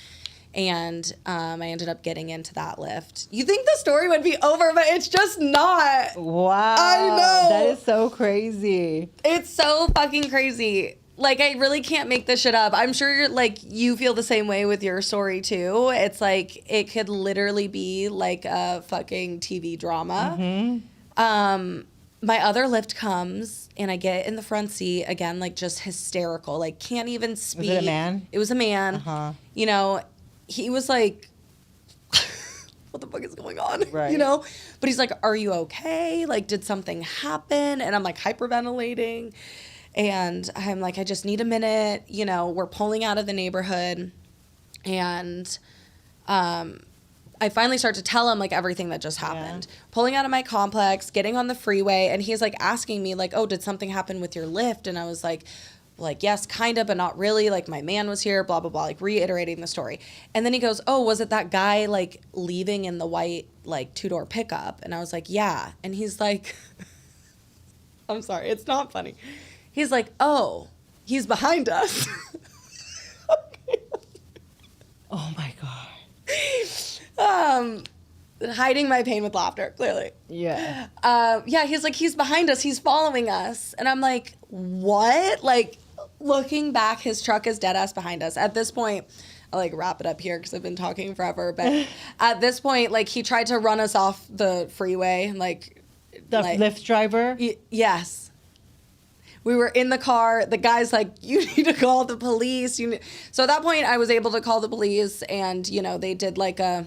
And I ended up getting into that Lyft. You think the story would be over, but it's just not. Wow. I know. That is so crazy. It's so fucking crazy. Like, I really can't make this shit up. I'm sure, like, you feel the same way with your story, too. It's like, it could literally be, like, a fucking TV drama. My other Lyft comes, and I get in the front seat, again, like, just hysterical. Like, can't even speak. Was it a man? It was a man. You know, he was like, what the fuck is going on? Right. You know? But he's like, are you okay? Like, did something happen? And I'm like hyperventilating. And I'm like, I just need a minute. You know, we're pulling out of the neighborhood. And I finally start to tell him like everything that just happened. Pulling out of my complex, getting on the freeway. And he's like asking me like, oh, did something happen with your Lyft? And I was like, yes, kind of, but not really. Like, my man was here, blah, blah, blah, like reiterating the story. And then he goes, oh, was it that guy like leaving in the white, like 2-door pickup? And I was like, yeah. And he's like, I'm sorry, it's not funny. He's like, oh, he's behind us. Oh my God. Hiding my pain with laughter, clearly. Yeah. Yeah, he's like, he's behind us, he's following us. And I'm like, what? Like, looking back, his truck is dead ass behind us. At this point, I'll like wrap it up here because I've been talking forever. But at this point, like, he tried to run us off the freeway. Like, The Lyft driver? Yes. We were in the car. The guy's like, you need to call the police. So at that point, I was able to call the police. And, you know, they did like a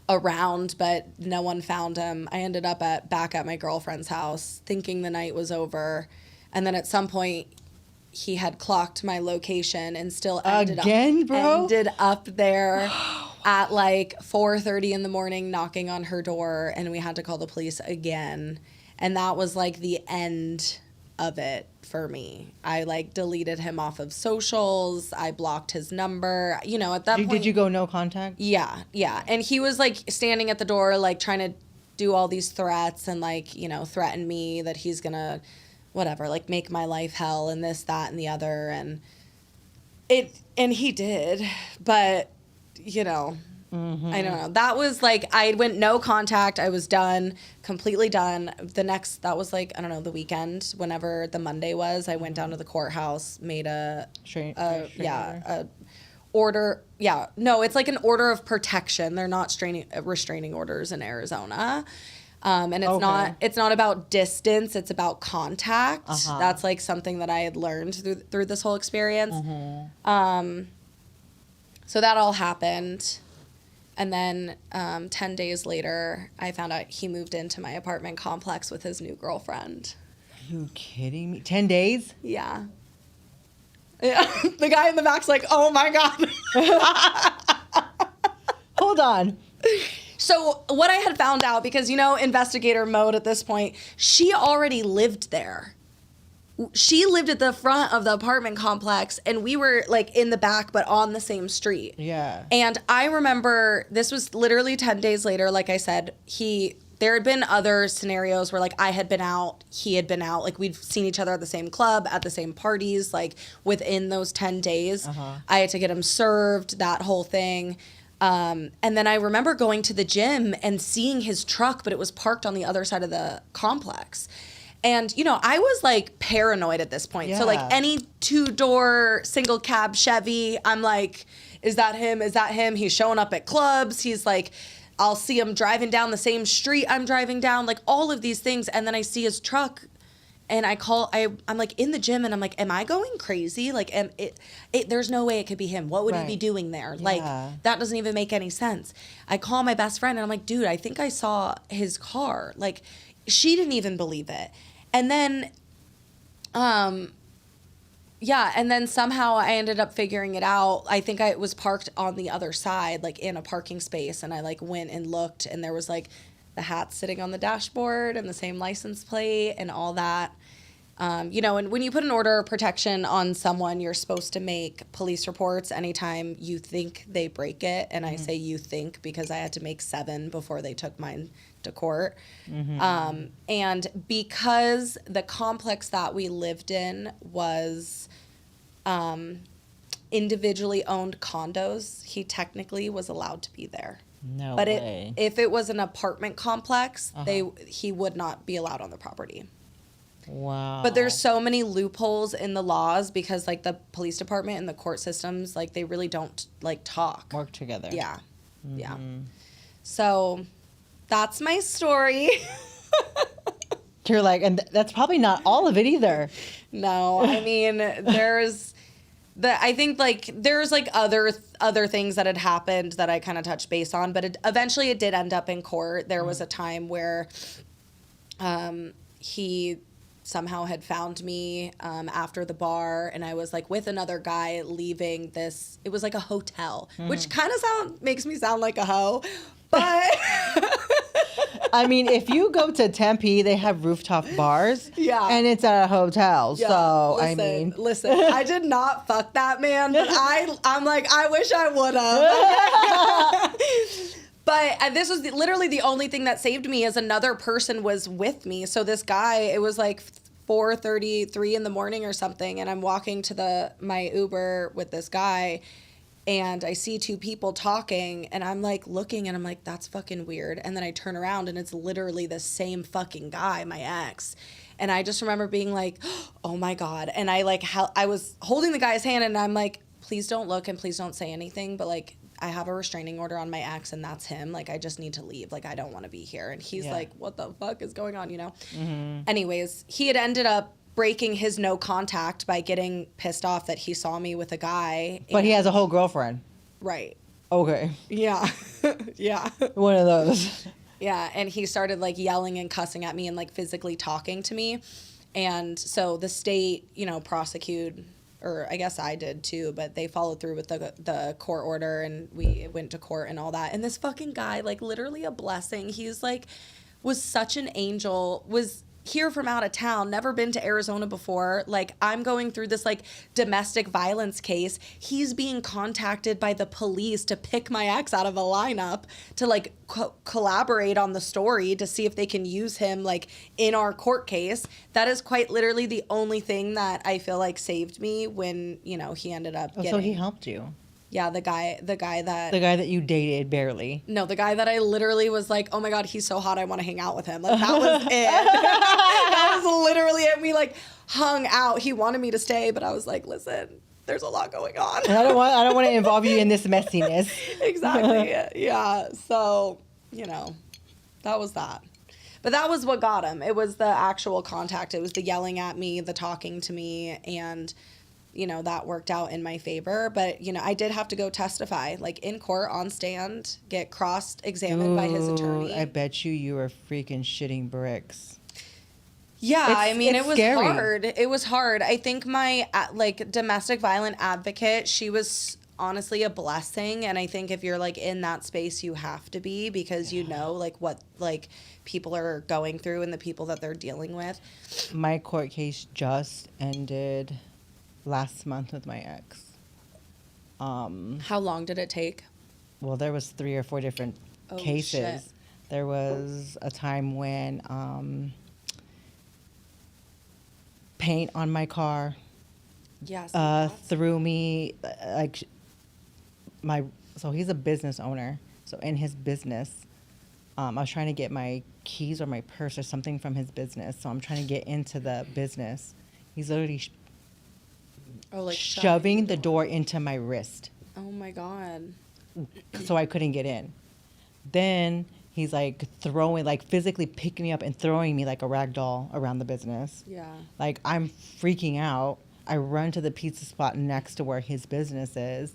round, but no one found him. I ended up back at my girlfriend's house thinking the night was over. And then at some point, he had clocked my location and still ended up there at like 4:30 in the morning knocking on her door, and we had to call the police again. And that was like the end of it for me. I like deleted him off of socials. I blocked his number. You know, at that point. Did you go no contact? Yeah. And he was like standing at the door, like trying to do all these threats and like, you know, threaten me that he's gonna, whatever, like make my life hell and this, that, and the other. And And he did, but you know, I don't know. That was like, I went no contact. I was done, completely done. That was like, I don't know, the weekend, whenever the Monday was, I went down to the courthouse, made a order. Yeah, no, it's like an order of protection. They're not restraining orders in Arizona. And it's not about distance, it's about contact. That's like something that I had learned through this whole experience. So that all happened. And then 10 days later, I found out he moved into my apartment complex with his new girlfriend. Are you kidding me? 10 days? Yeah. Yeah. The guy in the back's like, oh my God. Hold on. So what I had found out, because, you know, investigator mode at this point, she already lived there. She lived at the front of the apartment complex, and we were like in the back, but on the same street. Yeah. And I remember this was literally 10 days later. Like I said, there had been other scenarios where like I had been out, he had been out, like we'd seen each other at the same club, at the same parties, like within those 10 days. I had to get him served, that whole thing. And then I remember going to the gym and seeing his truck, but it was parked on the other side of the complex. And, you know, I was like paranoid at this point. Yeah. So like any 2-door single cab Chevy, I'm like, is that him? Is that him? He's showing up at clubs. He's like, I'll see him driving down the same street I'm driving down, like all of these things. And then I see his truck and I'm like in the gym and I'm like, am I going crazy? Like, there's no way it could be him. What would he be doing there? Yeah. Like, that doesn't even make any sense. I call my best friend and I'm like, dude, I think I saw his car. Like, she didn't even believe it. And then, and then somehow I ended up figuring it out. I think I was parked on the other side, like in a parking space, and I like went and looked, and there was like the hat sitting on the dashboard and the same license plate and all that. You know, and when you put an order of protection on someone, you're supposed to make police reports anytime you think they break it. And I say you think because I had to make 7 before they took mine to court. And because the complex that we lived in was individually owned condos, he technically was allowed to be there. No but way. If it was an apartment complex, he would not be allowed on the property. Wow. But there's so many loopholes in the laws because like the police department and the court systems, like they really don't like talk. Work together. Yeah. Yeah. So that's my story. You're like, and that's probably not all of it either. No, I mean, I think like there's like other things that had happened that I kind of touched base on, but eventually it did end up in court. There was a time where he somehow had found me after the bar, and I was like with another guy leaving this. It was like a hotel, which kind of makes me sound like a hoe, but I mean, if you go to Tempe, they have rooftop bars. Yeah. And it's at a hotel. Yeah, so, listen, I did not fuck that man, but I'm like, I wish I would have. But this was literally the only thing that saved me is another person was with me. So this guy, it was like 4:33 in the morning or something, and I'm walking to my Uber with this guy, and I see 2 people talking, and I'm like looking, and I'm like, that's fucking weird. And then I turn around, and it's literally the same fucking guy, my ex. And I just remember being like, oh my God. And I was holding the guy's hand, and I'm like, please don't look and please don't say anything, but like, I have a restraining order on my ex, and that's him. Like, I just need to leave. Like, I don't want to be here. And he's like, what the fuck is going on, you know? Anyways, he had ended up breaking his no contact by getting pissed off that he saw me with a guy. But he has a whole girlfriend. Right. Okay. Yeah. Yeah. One of those. Yeah. And he started like yelling and cussing at me and like physically talking to me. And so the state, you know, prosecuted, or I guess I did too, but they followed through with the court order, and we went to court and all that. And this fucking guy, like literally a blessing. He's like, was such an angel, was here from out of town, never been to Arizona before. Like, I'm going through this like domestic violence case. He's being contacted by the police to pick my ex out of a lineup to like collaborate on the story to see if they can use him like in our court case. That is quite literally the only thing that I feel like saved me when, you know, he ended up getting. So he helped you. Yeah, the guy that You dated barely. No, the guy that I literally was like, oh my God, he's so hot, I want to hang out with him. Like, that was it. That was literally it. We like hung out. He wanted me to stay, but I was like, listen, there's a lot going on. And I don't want to involve you in this messiness. Exactly. Yeah. So, you know, that was that. But that was what got him. It was the actual contact. It was the yelling at me, the talking to me, and you know, that worked out in my favor. But, you know, I did have to go testify, like in court, on stand, get cross-examined by his attorney. I bet you were freaking shitting bricks. Yeah, I mean, it was scary. hard. It was hard. I think my, like, domestic violent advocate, she was honestly a blessing. And I think if you're, like, in that space, you have to be, because you know, like, what, like, people are going through and the people that they're dealing with. My court case just ended last month with my ex. How long did it take? Well, there was 3 or 4 different cases. Shit. There was a time when paint on my car threw me like so he's a business owner. So in his business, I was trying to get my keys or my purse or something from his business. So I'm trying to get into the business. He's literally shoving the door into my wrist. Oh my God. So I couldn't get in. Then he's like physically picking me up and throwing me like a rag doll around the business. Yeah. Like, I'm freaking out. I run to the pizza spot next to where his business is.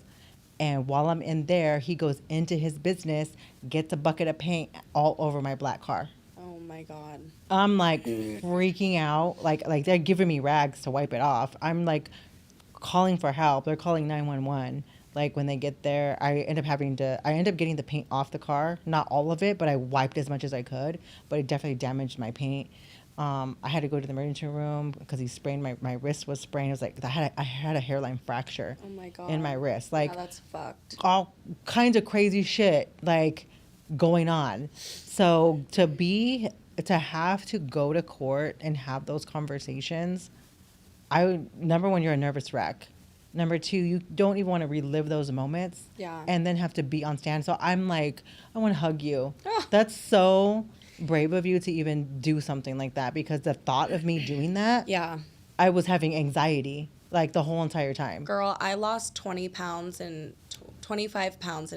And while I'm in there, he goes into his business, gets a bucket of paint all over my black car. Oh my God. I'm like freaking out. Like they're giving me rags to wipe it off. I'm like calling for help. They're calling 911. Like, when they get there, I end up getting the paint off the car. Not all of it, but I wiped as much as I could. But it definitely damaged my paint. I had to go to the emergency room because he sprained my wrist was sprained. It was like I had a hairline fracture. Oh my God. In my wrist. Like, yeah, that's fucked. All kinds of crazy shit like going on. So to have to go to court and have those conversations, number one, you're a nervous wreck. Number 2, you don't even want to relive those moments. Yeah. And then have to be on stand. So I'm like, I want to hug you. That's so brave of you to even do something like that, because the thought of me doing that, Yeah. I was having anxiety like the whole entire time. Girl, I lost 25 pounds in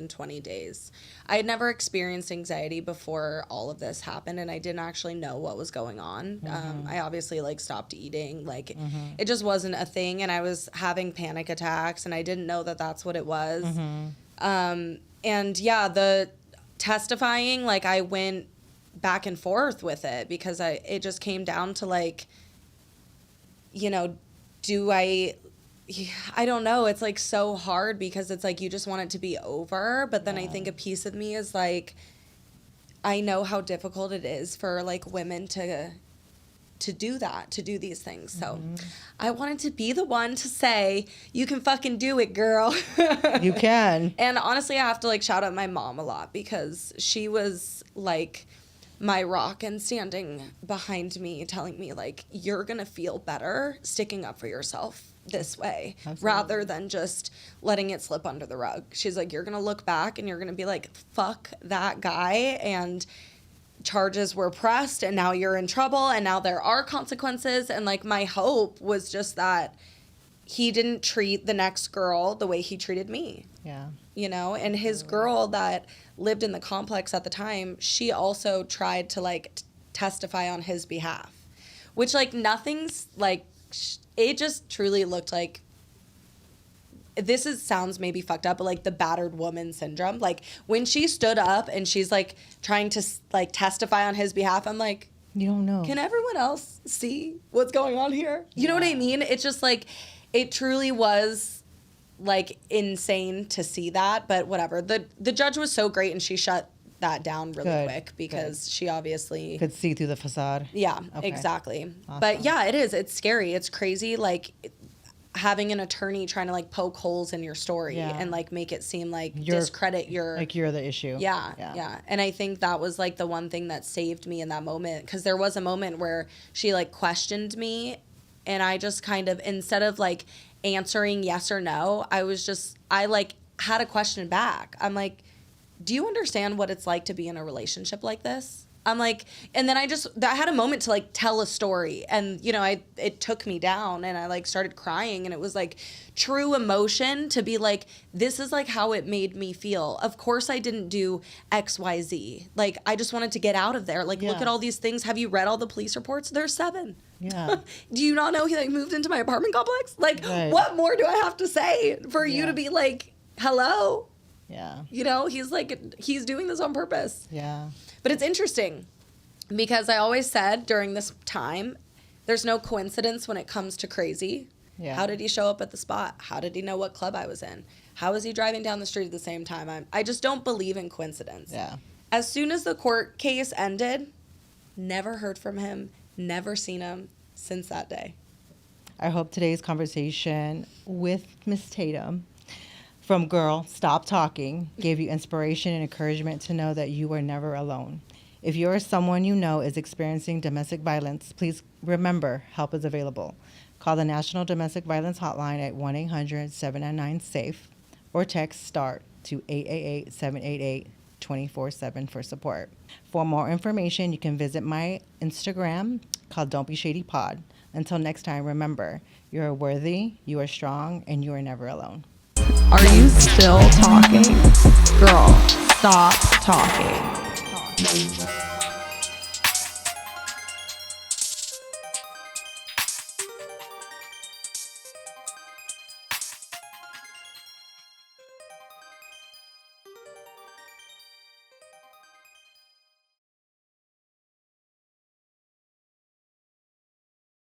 20 days. I had never experienced anxiety before all of this happened, and I didn't actually know what was going on. I obviously like stopped eating. Like, it just wasn't a thing, and I was having panic attacks, and I didn't know that that's what it was. And yeah, the testifying, like, I went back and forth with it because it just came down to like, you know, I don't know. It's like so hard because it's like you just want it to be over. But then I think a piece of me is like, I know how difficult it is for like women to do that, to do these things. So I wanted to be the one to say, you can fucking do it, girl. You can. And honestly, I have to like shout out my mom a lot because she was like my rock and standing behind me, telling me like, you're gonna feel better sticking up for yourself this way. Absolutely. Rather than just letting it slip under the rug. She's like, you're gonna look back and you're gonna be like, fuck that guy, and charges were pressed and now you're in trouble and now there are consequences. And like, my hope was just that he didn't treat the next girl the way he treated me. Yeah. You know, and his girl that lived in the complex at the time, she also tried to like testify on his behalf, which like nothing's like, it just truly looked like, sounds maybe fucked up, but like the battered woman syndrome. Like when she stood up and she's like trying to like testify on his behalf, I'm like, you don't know. Can everyone else see what's going on here? You know what I mean? It's just like, it truly was like insane to see that, but whatever. The judge was so great and she shut that down really Good, quick because she obviously could see through the facade. Yeah, Okay. exactly. Awesome. But yeah, it is. It's scary. It's crazy. Like having an attorney trying to like poke holes in your story Yeah. and like make it seem like You're- discredit your Like you're the issue. yeah. And I think that was like the one thing that saved me in that moment, because there was a moment where she like questioned me, and I just kind of, instead of like answering yes or no, I like had a question back. I'm like, do you understand what it's like to be in a relationship like this? I'm like, and then I had a moment to like tell a story, and you know, it took me down, and I like started crying, and it was like true emotion to be like, this is like how it made me feel. Of course I didn't do XYZ. Like I just wanted to get out of there. Like look Yeah. at all these things. Have you read all the police reports? There's 7. Yeah. Do you not know he like moved into my apartment complex? Like Right. what more do I have to say for you Yeah. to be like, hello? Yeah. You know, he's doing this on purpose. Yeah. But it's interesting because I always said during this time, there's no coincidence when it comes to crazy. Yeah. How did he show up at the spot? How did he know what club I was in? How was he driving down the street at the same time? I just don't believe in coincidence. Yeah. As soon as the court case ended, never heard from him, never seen him since that day. I hope today's conversation with Miss Tatum from Girl, Stop Talking gave you inspiration and encouragement to know that you are never alone. If you or someone you know is experiencing domestic violence, please remember help is available. Call the National Domestic Violence Hotline at 1-800-799-SAFE or text START to 888-788-24/7 for support. For more information, you can visit my Instagram called Don't Be Shady Pod. Until next time, remember, you are worthy, you are strong, and you are never alone. Are you still talking? Girl, stop talking.